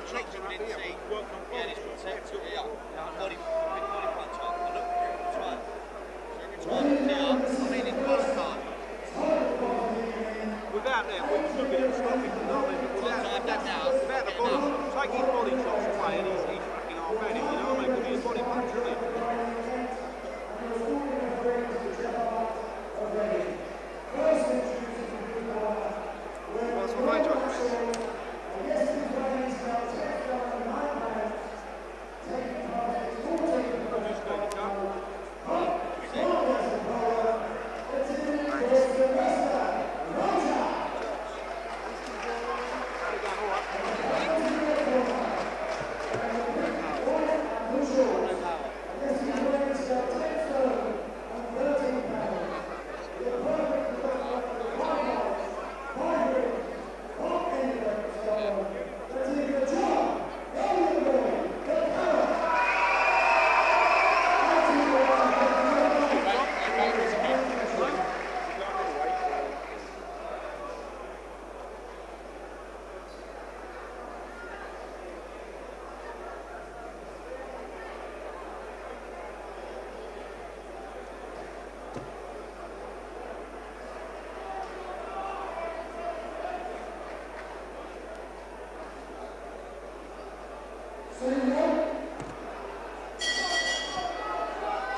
tricks you didn't see. Yeah, this protects it here. Big body punch up. And look, every time. So every time it's here, I mean, it's both time. Without that, we should be able to stop him. Without the body, take his body shots away and he's fucking half at it, you know what I mean? Because he's body punch, isn't it? What's my main job?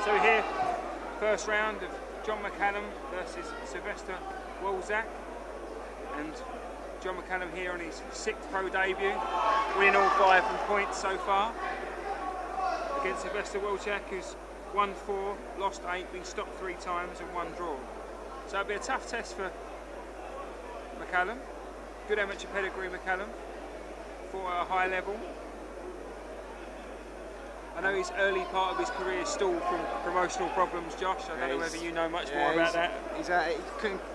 So here, first round of John McCALLUM versus SYLWESTER WALCZAK, and John McCALLUM here on his 6th pro debut, winning all 5 points so far against SYLWESTER WALCZAK, who's won 4, lost 8, been stopped 3 times and 1 draw. So it'll be a tough test for McCALLUM. Good amateur pedigree McCALLUM, fought at a high level. I know his early part of his career stalled from promotional problems, Josh. I don't know whether you know much more about that.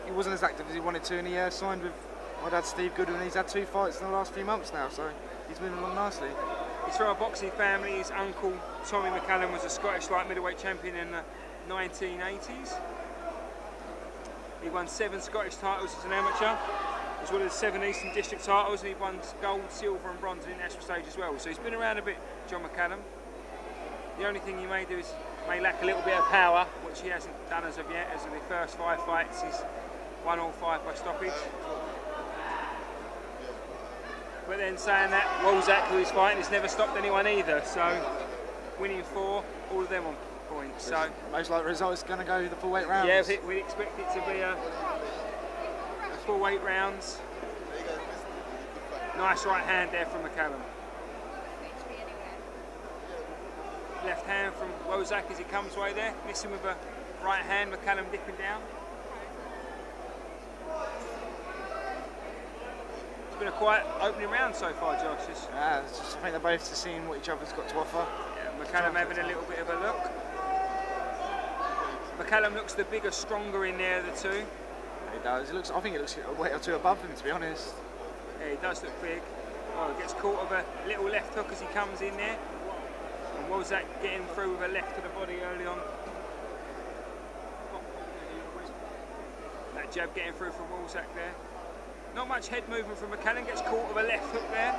He wasn't as active as he wanted to, and he signed with my dad Steve Goodwin. He's had 2 fights in the last few months now, so he's moving along nicely. He's from a boxing family. His uncle Tommy McCALLUM was a Scottish light-middleweight champion in the 1980s. He won 7 Scottish titles as an amateur, as well as 7 Eastern District titles, and he won gold, silver and bronze on the international stage as well. So he's been around a bit, John McCALLUM. The only thing he may do is may lack a little bit of power, which he hasn't done as of yet. As of the first 5 fights, he's won all 5 by stoppage. But then saying that, WALCZAK, who he's fighting, has never stopped anyone either. So winning 4, all of them on points. So most likely result is going to go the full 8 rounds. Yeah, we'd expect it to be a full 8 rounds. Nice right hand there from McCALLUM. Left hand from WALCZAK as he comes away there, missing with a right hand, McCALLUM dipping down. It's been a quiet opening round so far, Josh. I think they're both just seeing what each other's got to offer. Yeah, McCALLUM having a little bit of a look. McCALLUM looks the bigger, stronger in there of the 2. He does. I think it looks a weight or 2 above him, to be honest. Yeah, he does look big. Oh, he gets caught with a little left hook as he comes in there. And WALCZAK getting through with a left to the body early on. That jab getting through from WALCZAK there. Not much head movement from McCALLUM, gets caught with a left hook there.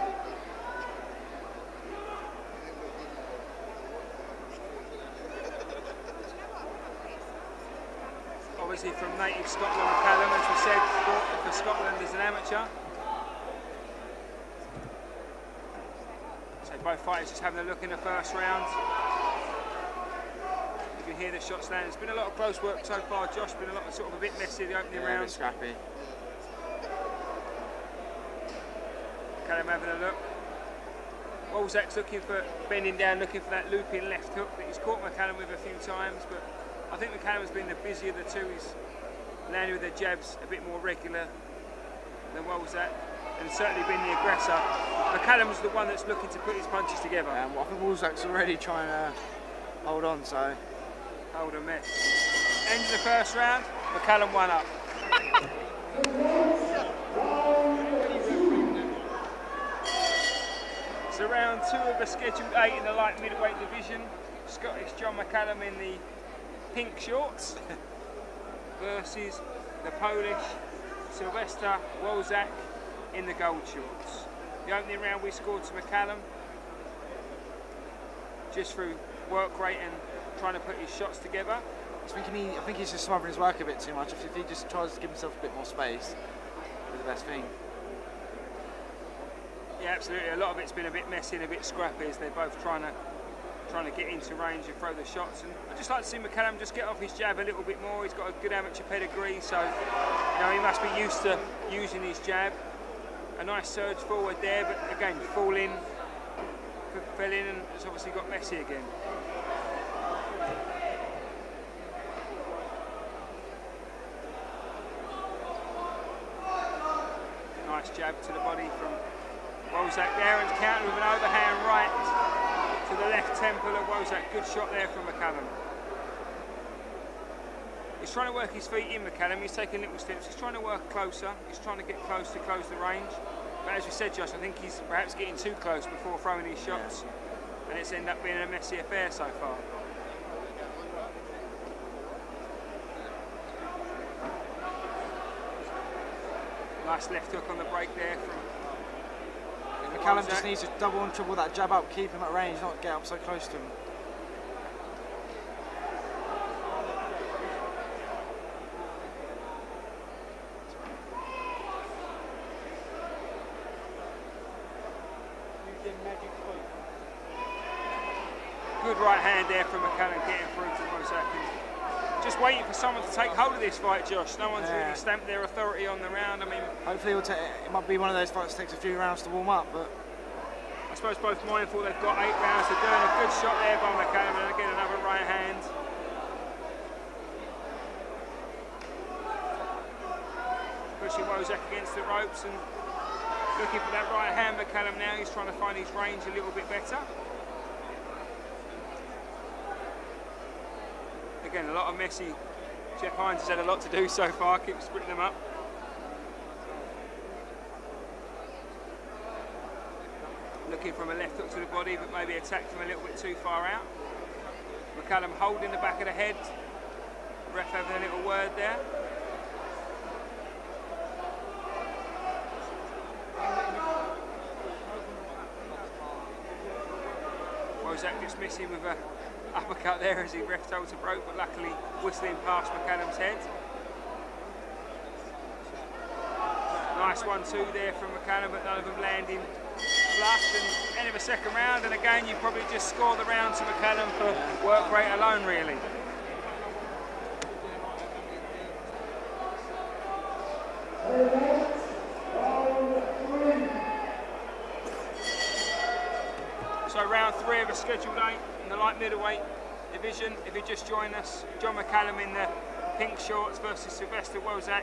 Obviously from native Scotland, McCALLUM, as we said, fought for Scotland as an amateur. So both fighters just having a look in the first round. You can hear the shots land. There's been a lot of close work so far, Josh. Been a lot of sort of a bit messy the opening round. A bit scrappy. McCALLUM having a look. WALCZAK's looking for, bending down, looking for that looping left hook that he's caught McCALLUM with a few times, but I think McCALLUM's been the busier of the 2. He's landing with the jabs a bit more regular than WALCZAK, and certainly been the aggressor. McCALLUM's the one that's looking to put his punches together. Well, I think WALCZAK's already trying to hold on, so... Hold on, mate. End of the first round, McCALLUM 1 up. So round 2 of the scheduled 8 in the light middleweight division. Scottish John McCALLUM in the pink shorts versus the Polish SYLWESTER WALCZAK in the gold shorts. The opening round we scored to McCALLUM just through work rate and trying to put his shots together. I think he's just smothering his work a bit too much. If he just tries to give himself a bit more space, it'll be the best thing. Yeah, absolutely. A lot of it's been a bit messy and a bit scrappy as they're both trying to get into range and throw the shots. And I'd just like to see McCALLUM just get off his jab a little bit more. He's got a good amateur pedigree, so you know, he must be used to using his jab. A nice surge forward there, but again, fell in and it's obviously got messy again. Nice jab to the body from Walczak there, and countered with an overhand right to the left temple of Walczak. Good shot there from McCALLUM. He's trying to work his feet in, McCALLUM. He's taking little steps. He's trying to work closer. He's trying to get close to close the range. But as we said, Josh, I think he's perhaps getting too close before throwing his shots. Yeah. And it's ended up being a messy affair so far. Nice left hook on the break there from McCALLUM just needs to double and triple that jab up, keep him at range, not get up so close to him. Good right hand there from McCALLUM getting through to Walczak. Just waiting for someone to take hold of this fight, Josh. No one's really stamped their authority on the round. I mean, hopefully it might be one of those fights that takes a few rounds to warm up, but I suppose both mindful they've got 8 rounds to do, and a good shot there by McCALLUM, and again another right hand. Pushing Walczak against the ropes and looking for that right hand. McCALLUM now, he's trying to find his range a little bit better. Again, a lot of messy. Jeff Hines has had a lot to do so far, keeps splitting them up. Looking from a left hook to the body, but maybe attacked him a little bit too far out. McCALLUM holding the back of the head. Ref having a little word there. Walczak just missing with a uppercut there as he ref told to broke, but luckily whistling past McCallum's head. Nice 1-2 there from McCALLUM, but none of them landing flush. And end of a second round, and again you probably just score the round to McCALLUM for work rate alone, really. So round 3 of a scheduled 8 in the light middleweight division. If you just join us, John McCALLUM in the pink shorts versus Sylwester Walczak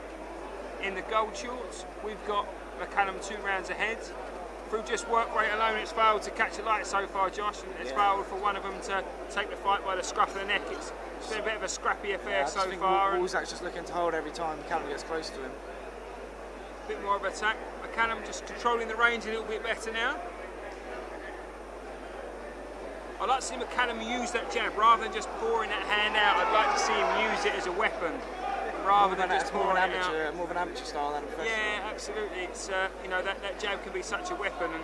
in the gold shorts. We've got McCALLUM 2 rounds ahead. Through just work rate alone, it's failed to catch a light so far, Josh, and it's failed for one of them to take the fight by the scruff of the neck. It's been a bit of a scrappy affair so far. Walczak's just looking to hold every time McCALLUM gets close to him. A bit more of an attack. McCALLUM just controlling the range a little bit better now. I'd like to see McCALLUM use that jab rather than just pouring that hand out. I'd like to see him use it as a weapon rather than just pouring it out. More of an amateur style than a professional. Yeah, absolutely. It's you know, that jab can be such a weapon, and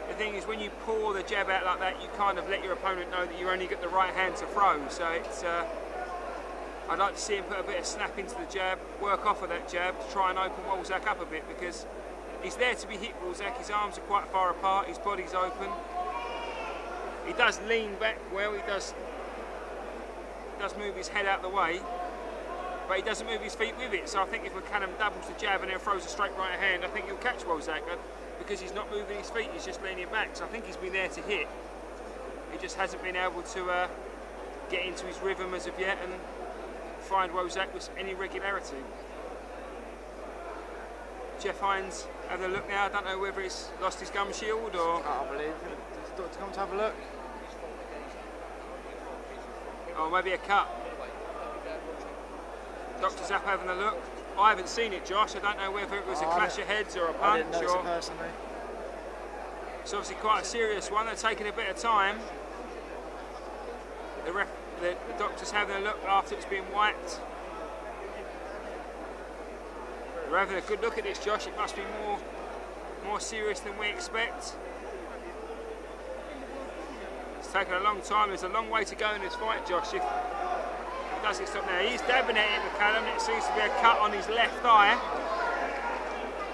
the thing is when you pour the jab out like that, you kind of let your opponent know that you only get the right hand to throw. So it's I'd like to see him put a bit of snap into the jab, work off of that jab to try and open Walczak up a bit, because he's there to be hit, Walczak. His arms are quite far apart, his body's open. He does lean back well, he does move his head out the way, but he doesn't move his feet with it. So I think if McCALLUM doubles the jab and then throws a straight right hand, I think he'll catch Walczak, because he's not moving his feet, he's just leaning back. So I think he's been there to hit. He just hasn't been able to get into his rhythm as of yet and find Walczak with any regularity. Jeff Hines having a look now. I don't know whether he's lost his gum shield or... I believe. Does the doctor come to have a look? Or maybe a cut. Doctor's up having a look. I haven't seen it, Josh. I don't know whether it was a clash of heads or a punch. I didn't notice it personally. It's obviously quite a serious one. They're taking a bit of time. The doctor's having a look after it's been wiped. They're having a good look at this, Josh. It must be more more serious than we expect. It's taken a long time. There's a long way to go in this fight, Josh. If he doesn't stop now, he's dabbing at it, McCALLUM. It seems to be a cut on his left eye,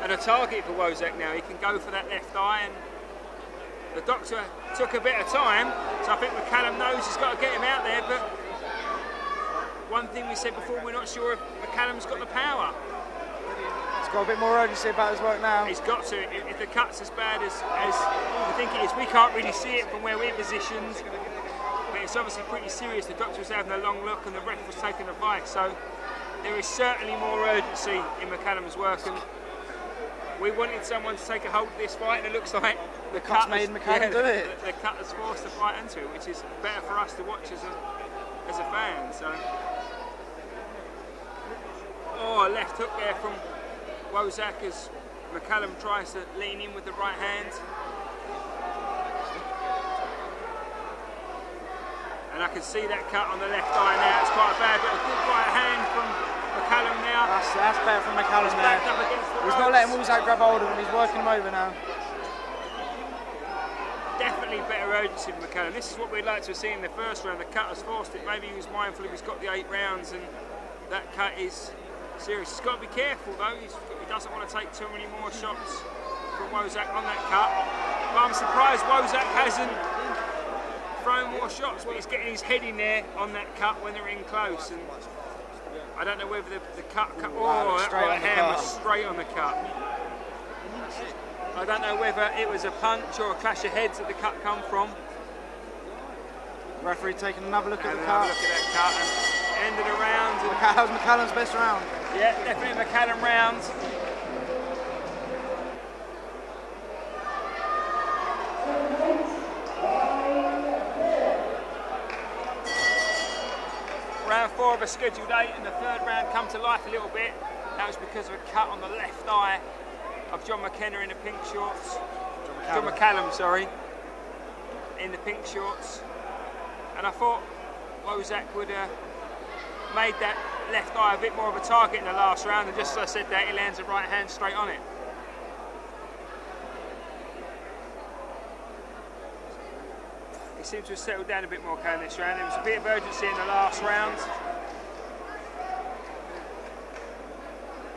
and a target for Wozak now. He can go for that left eye, and the doctor took a bit of time, so I think McCALLUM knows he's got to get him out there. But one thing we said before, we're not sure if McCallum's got the power. He's got a bit more urgency about his work now. He's got to. If the cut's as bad as we think it is, we can't really see it from where we're positioned, but it's obviously pretty serious. The doctor was having a long look and the ref was taking advice, so there is certainly more urgency in McCallum's work, and we wanted someone to take a hold of this fight, and it looks like the cut made McCallum do it. The cut has forced the fight into it, which is better for us to watch as a fan. So, oh, a left hook there from Wozak as McCALLUM tries to lean in with the right hand. And I can see that cut on the left eye now. It's quite bad, but a good right hand from McCALLUM now. That's better from McCALLUM there. He's not letting Wozak grab hold of him, he's working him over now. Definitely better urgency from McCALLUM. This is what we'd like to see in the first round. The cut has forced it. Maybe he was mindful if he's got the 8 rounds, and that cut is serious. He's got to be careful though. He doesn't want to take too many more shots from Wozak on that cut. But I'm surprised Wozak hasn't thrown more shots, but he's getting his head in there on that cut when they're in close. And I don't know whether the cut oh, that right hand was straight on the cut. I don't know whether it was a punch or a clash of heads that the cut come from. Referee taking another look at the cut. cut. Look at that cut and end of the round. That was McCallum's best round. Yeah, definitely McCALLUM round. Round 4 of a scheduled 8, and the third round come to life a little bit. That was because of a cut on the left eye of John McKenna in the pink shorts. John McCALLUM, sorry, in the pink shorts. And I thought Wozak would have made that left eye a bit more of a target in the last round, and just as I said that, he lands a right hand straight on it. He seems to have settled down a bit more in this round. There was a bit of urgency in the last round.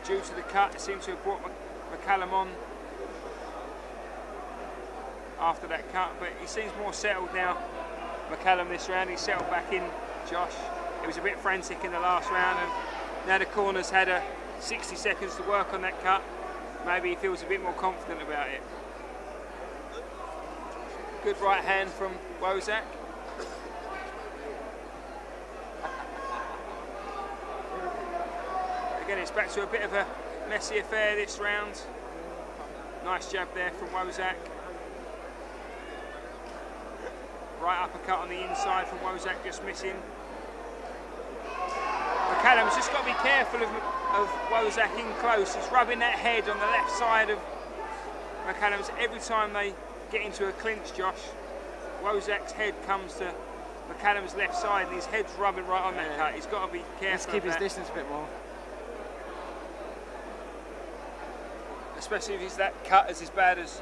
Due to the cut, it seems to have brought McCALLUM on after that cut, but he seems more settled now, McCALLUM, this round. He's settled back in, Josh. It was a bit frantic in the last round, and now the corner's had 60 seconds to work on that cut. Maybe he feels a bit more confident about it. Good right hand from Wozak. Again, it's back to a bit of a messy affair this round. Nice jab there from Wozak. Right uppercut on the inside from Wozak, just missing. McCallum's just got to be careful of Wozak in close. He's rubbing that head on the left side of McCallum's. Every time they get into a clinch, Josh, Wozak's head comes to McCallum's left side, and his head's rubbing right on that cut. He's got to be careful. Let's keep his distance a bit more. Especially if he's that cut as bad as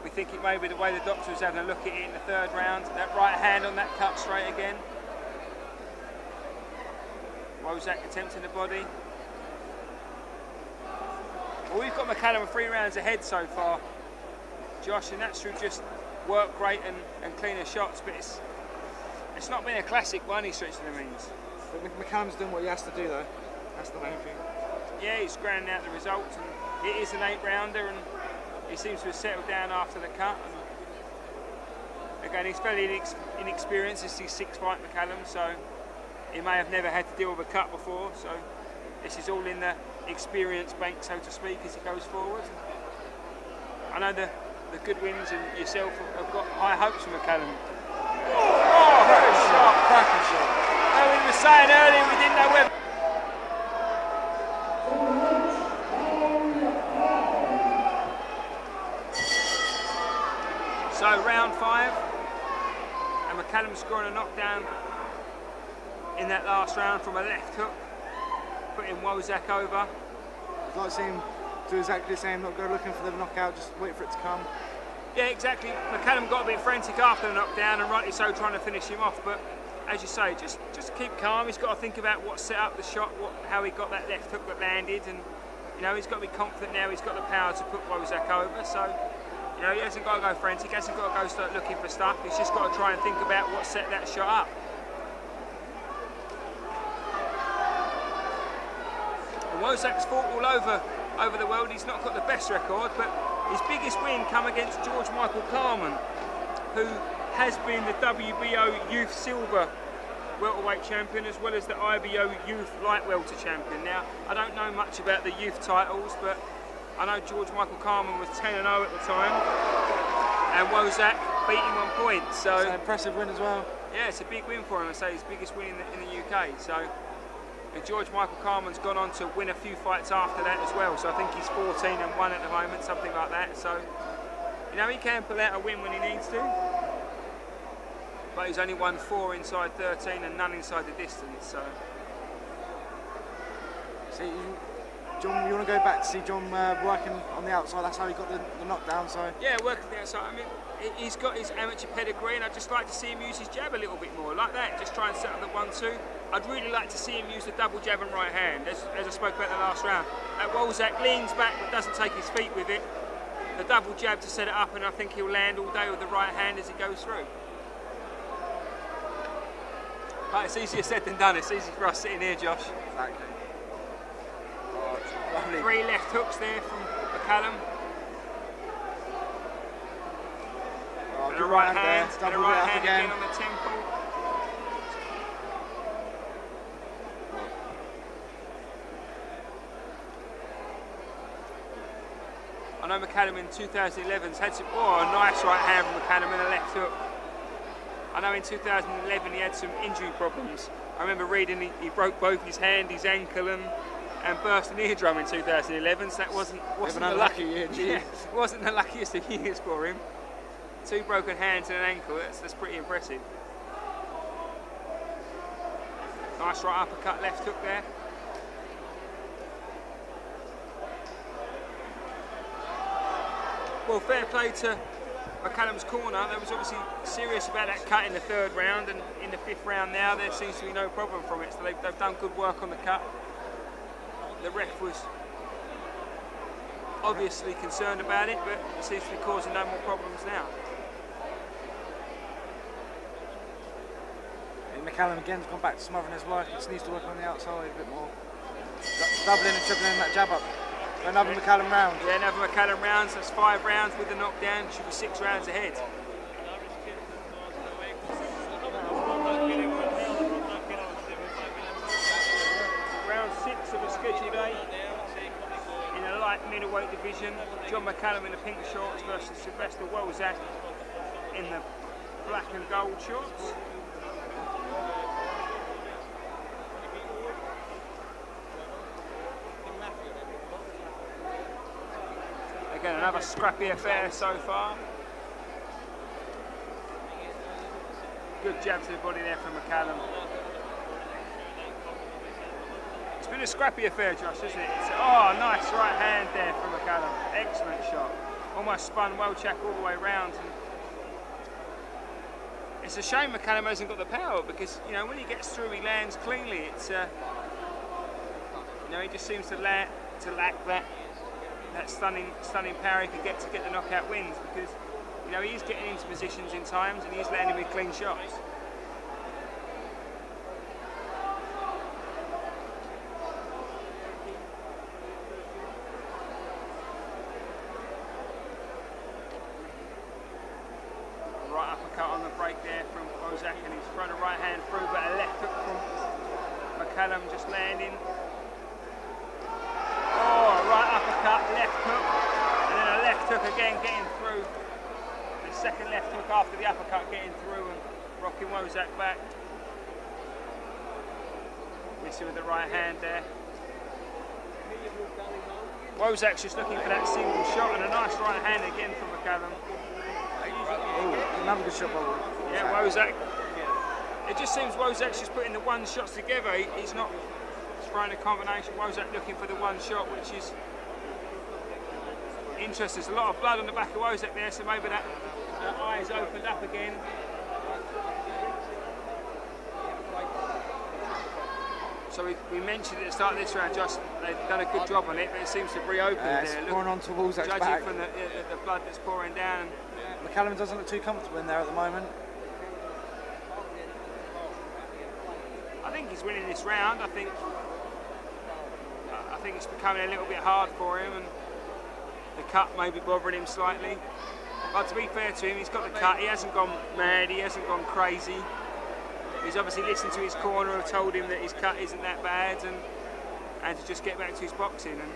we think it may be, the way the doctor was having a look at it in the third round. That right hand on that cut straight again. Wozak attempting the body. Well, we've got McCALLUM 3 rounds ahead so far, Josh, and that's through just work rate and cleaner shots, but it's not been a classic by any stretch of the means. But McCallum's doing what he has to do though. That's the main thing. Yeah, he's grounding out the results, and it is an 8-rounder, and he seems to have settled down after the cut. And again, he's fairly inexperienced. This is his 6th fight, McCALLUM, so he may have never had to deal with a cut before, so this is all in the experience bank, so to speak, as he goes forward. I know the Goodwins and yourself have got high hopes for McCALLUM. Oh, very sharp, cracking shot. Well, we were saying earlier we didn't know whether. So round 5, and McCALLUM scoring a knockdown in that last round from a left hook, putting Wozak over. I'd like to see him do exactly the same, not go looking for the knockout, just wait for it to come. Yeah, exactly. McCALLUM got a bit frantic after the knockdown, and rightly so, trying to finish him off. But as you say, just keep calm. He's got to think about what set up the shot, how he got that left hook that landed, and you know he's got to be confident now. He's got the power to put Walczak over. So you know he hasn't got to go frantic. He hasn't got to go start looking for stuff. He's just got to try and think about what set that shot up. Walczak's fought all over the world. He's not got the best record, but his biggest win come against George Michael Carman, who has been the WBO Youth Silver welterweight champion as well as the IBO Youth Light Welter champion. Now, I don't know much about the youth titles, but I know George Michael Carman was 10-0 at the time, and Walczak beat him on points. So it's an impressive win as well. Yeah, it's a big win for him. I say his biggest win in the UK. So. And George Michael Carman's gone on to win a few fights after that as well. So I think he's 14-1 at the moment, something like that. So, you know, he can pull out a win when he needs to. But he's only won 4 inside 13 and none inside the distance. So. See, John, you want to go back to see John working on the outside? That's how he got the knockdown. So. Yeah, working on the outside. I mean, he's got his amateur pedigree, and I'd just like to see him use his jab a little bit more, like that. Just try and set up the 1-2. I'd really like to see him use the double jab and right hand, as I spoke about in the last round. Walczak leans back but doesn't take his feet with it. The double jab to set it up, and I think he'll land all day with the right hand as he goes through. But it's easier said than done. It's easy for us sitting here, Josh. Exactly. Oh, it's lovely. 3 left hooks there from McCALLUM. Oh, and a right hand, and a right hand again on the temple. I know McCALLUM in 2011's had some, a nice right hand from McCALLUM and a left hook. I know in 2011 he had some injury problems. I remember reading he broke both his hand, his ankle, and burst an eardrum in 2011. So that wasn't the lucky year. Yeah, it wasn't the luckiest of years for him. 2 broken hands and an ankle. That's pretty impressive. Nice right uppercut, left hook there. Well, fair play to McCallum's corner. They was obviously serious about that cut in the 3rd round, and in the 5th round now there seems to be no problem from it. So they've done good work on the cut. The ref was obviously concerned about it, but it seems to be causing no more problems now. McCALLUM again's gone back to smothering his work. He just needs to work on the outside a bit more. Doubling and tripling that jab up. Another McCALLUM round. Yeah, another McCALLUM round. So that's 5 rounds with the knockdown. Should be 6 rounds ahead. Round 6 of a scheduled 8 in a light middleweight division. John McCALLUM in the pink shorts versus Sylwester Walczak in the black and gold shorts. Again, another scrappy affair so far. Good jab to the body there from McCALLUM. It's been a scrappy affair, Josh, isn't it? Nice right hand there from McCALLUM. Excellent shot. Almost spun Walczak all the way round. And it's a shame McCALLUM hasn't got the power, because you know when he gets through, he lands cleanly. It's you know, he just seems to lack that stunning power he could get to get the knockout wins, because you know he is getting into positions in times and he's landing with clean shots. Right uppercut on the break there from Walczak, and he's thrown a right hand through, but a left hook from McCALLUM just landing. Right uppercut, left hook, and then a left hook again getting through. The second left hook after the uppercut getting through and rocking Walczak back. Missing with the right hand there. Walczak's just looking for that single shot, and a nice right hand again from McCALLUM. Another good shot by Walczak. Yeah, Walczak. It just seems Walczak's just putting the 1 shots together. He's not throwing a combination. Walczak looking for the 1 shot, which is Interesting, there's a lot of blood on the back of Wozak there, so maybe that eye's opened up again. So we mentioned at the start of this round, Josh, they've done a good job on it, but it seems to have reopened there. It's pouring onto Walczak's back. Judging from the blood that's pouring down. McCALLUM doesn't look too comfortable in there at the moment. I think he's winning this round. I think it's becoming a little bit hard for him, and the cut may be bothering him slightly. But to be fair to him, he's got the cut. He hasn't gone mad. He hasn't gone crazy. He's obviously listened to his corner and told him that his cut isn't that bad, and to just get back to his boxing. And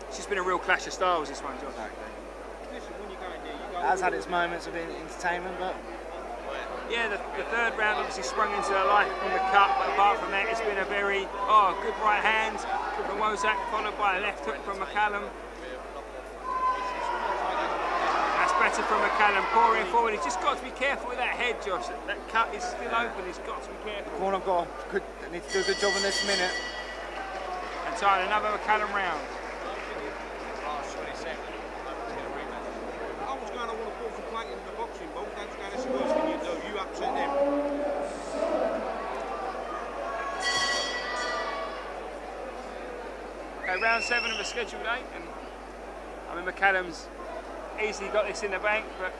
it's just been a real clash of styles, this one, Josh. It has had its moments of entertainment, but yeah, the third round obviously sprung into the life from the cut, but apart from that, it's been a very good right hand from Wozak, followed by a left hook from McCALLUM. That's better from McCALLUM, pouring forward. He's just got to be careful with that head, Josh. That cut is still open. He's got to be careful. corner needs to do a good job in this minute. And tying another McCALLUM round. I was going to want to put some planking in the boxing book. That's going to see what can you do. You upset them. Okay, round 7 of a scheduled 8, and I mean McCallum's easily got this in the bank, but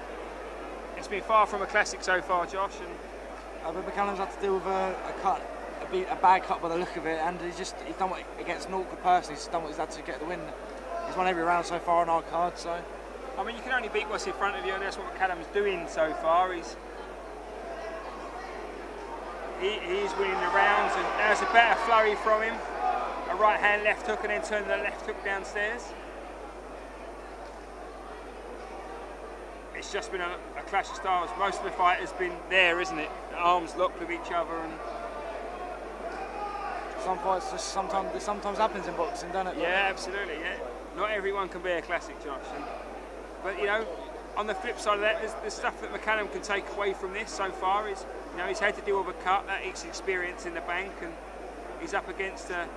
it's been far from a classic so far, Josh. And But McCALLUM's had to deal with a bad cut by the look of it, and he's done what against an awkward person. He's done what he's had to get the win. He's won every round so far on our card, so. I mean, you can only beat what's in front of you, and that's what McCallum's doing so far. He is winning the rounds, and there's a better flurry from him. A right hand left hook, and then turning the left hook downstairs. It's just been a clash of styles. Most of the fight has been there, isn't it? The arms locked with each other, and some fights just sometimes happens in boxing, doesn't it? Yeah, absolutely. Yeah, not everyone can be a classic, Josh. But you know, on the flip side of that, there's stuff that McCALLUM can take away from this so far. Is he's had to deal with a cut, that he's experience in the bank, and he's up against a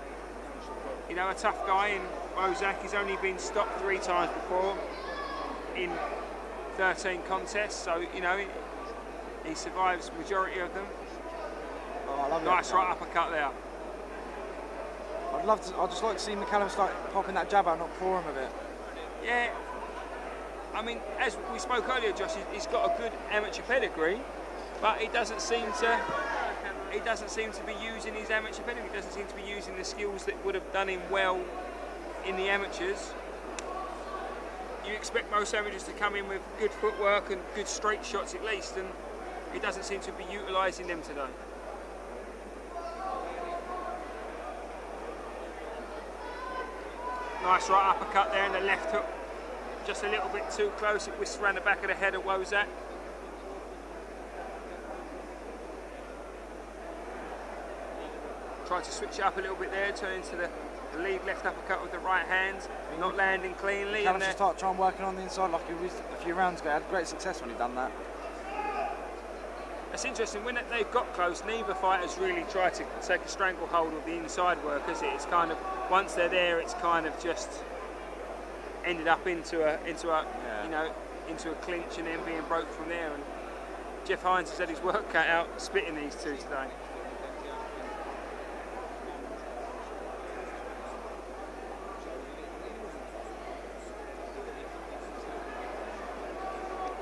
tough guy in Wozak. He's only been stopped 3 times before in 13 contests, so he survives majority of them. Oh, I love nice that. right uppercut there. I'd just like to see McCALLUM start popping that jab out, not pour him a bit. Yeah, I mean, as we spoke earlier, Josh, he's got a good amateur pedigree, but he doesn't seem to be using his amateur pedigree. He doesn't seem to be using the skills that would have done him well in the amateurs. You expect most amateurs to come in with good footwork and good straight shots at least, and he doesn't seem to be utilising them today. Nice right uppercut there, and the left hook just a little bit too close. It whisked around the back of the head of Wozak. Tried to switch it up a little bit there, turn into the lead left uppercut with the right hand, not landing cleanly. McCALLUM should start trying working on the inside like he was a few rounds ago. He had great success when he done that. It's interesting, when they've got close, neither fighter's really tried to take a stranglehold of the inside work, is it? It's kind of, once they're there, it's kind of just ended up into a clinch and then being broke from there. And Jeff Hines has had his work cut out spitting these two today.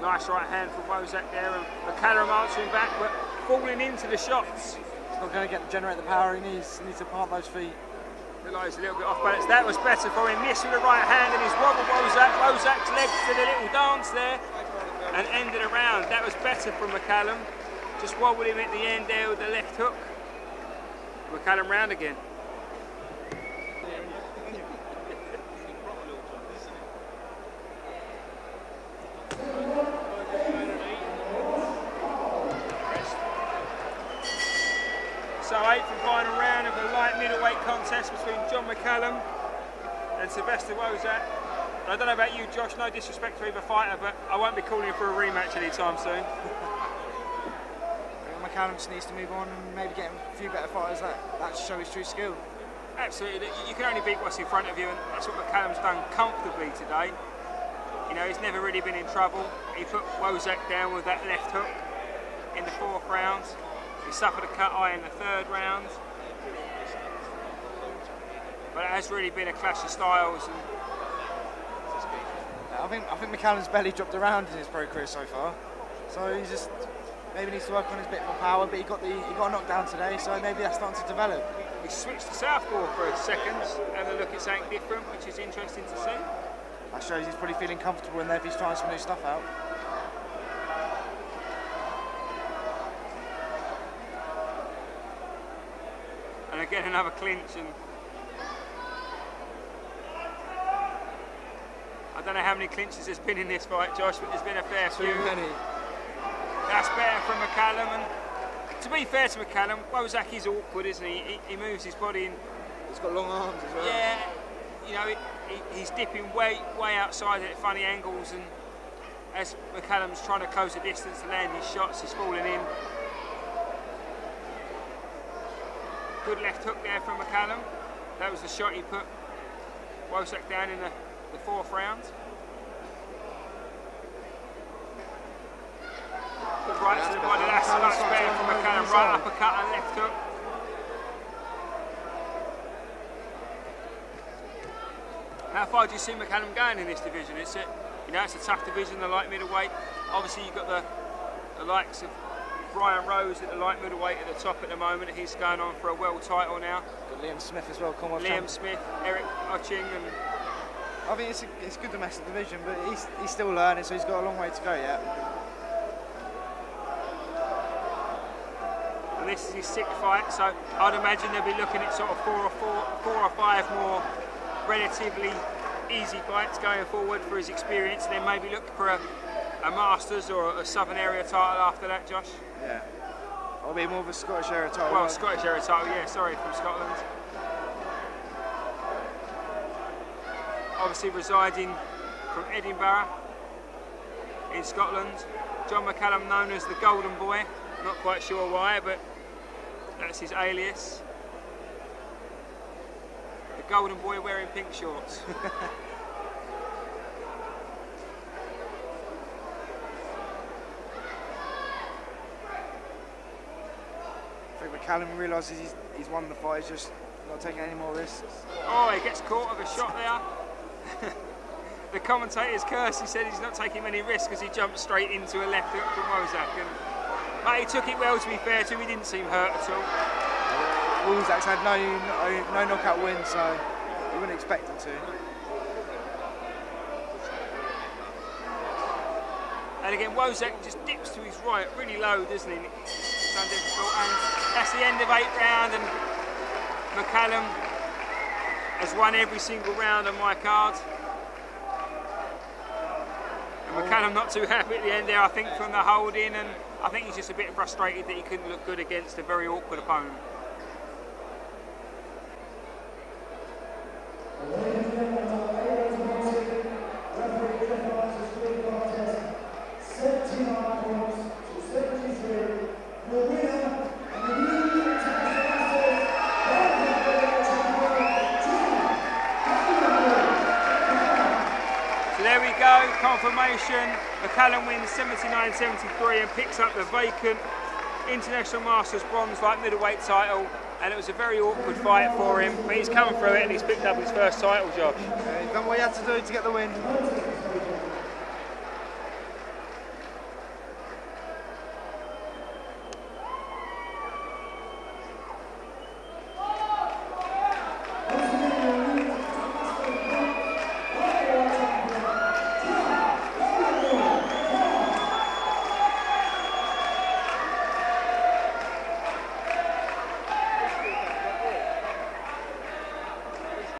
Nice right hand from Wozak there, and McCALLUM answering back, but falling into the shots. He's not going to generate the power he needs. He needs to plant those feet. He's a little bit off balance. That was better for him. Missed with the right hand, and he's wobbled Wozak. Wozak's legs did a little dance there and ended around. That was better from McCALLUM. Just wobbled him at the end there with the left hook. McCALLUM round again. So 8th and final round of the light-middleweight contest between John McCALLUM and Sylwester Wozak. I don't know about you, Josh, no disrespect to either fighter, but I won't be calling for a rematch anytime soon. McCALLUM just needs to move on and maybe get a few better fighters that show his true skill. Absolutely, you can only beat what's in front of you, and that's what McCallum's done comfortably today. You know, he's never really been in trouble. He put Walczak down with that left hook in the 4th round. He suffered a cut eye in the 3rd round. But it has really been a clash of styles. And I think McCallum's belly dropped around in his pro career so far. So he just maybe needs to work on his bit more power. But he got a knockdown today, so maybe that's starting to develop. he switched to southpaw for a second, and a look at something different, which is interesting to see. That shows he's probably feeling comfortable in there if he's trying some new stuff out. And again, another clinch. And I don't know how many clinches there's been in this fight, Josh, but there's been a fair few. Too many. That's better from McCallum. And to be fair to McCallum, Walczak is awkward, isn't he? He moves his body in. He's got long arms as well. Yeah, you know, he's dipping way outside at funny angles, and as McCallum's trying to close the distance to land his shots, he's falling in. Good left hook there from McCallum. That was the shot he put Walczak down in the 4th round. Good right to the body, that's much better from McCallum. Right uppercut and left hook. How far do you see McCallum going in this division? It's a tough division, the light middleweight. Obviously you've got the likes of Brian Rose at the light middleweight at the top at the moment. He's going on for a world title now. Got Liam Smith as well, Commonwealth Liam champion. Smith, Eric Oching, and I think it's a good domestic division, but he's still learning, so he's got a long way to go yet. And this is his 6th fight, so I'd imagine they'll be looking at sort of four or five more relatively easy fights going forward for his experience, and then maybe look for a Masters or a Southern Area title after that, Josh. Yeah. I'll be more of a Scottish area title. Well, Scottish area title, yeah, sorry, from Scotland. Obviously residing from Edinburgh in Scotland. John McCallum, known as the Golden Boy. Not quite sure why, but that's his alias. The Golden Boy wearing pink shorts. I think McCallum realises he's won the fight, he's just not taking any more risks. Oh, he gets caught with a shot there. The commentator's curse, he said he's not taking many risks because he jumped straight into a left hook from Walczak. But he took it well, to be fair to him, he didn't seem hurt at all. Walczak's had no knockout win, so you wouldn't expect him to. And again, Walczak just dips to his right, really low, doesn't he? It's difficult. And that's the end of 8th round, and McCallum has won every single round on my card. And McCallum not too happy at the end there, I think, from the holding, and I think he's just a bit frustrated that he couldn't look good against a very awkward opponent. So there we go, confirmation. McCallum wins 79-73 and picks up the vacant International Masters Bronze Light Middleweight title, and it was a very awkward fight for him, but he's come through it and he's picked up his first title, Josh. He's done what he had to do to get the win.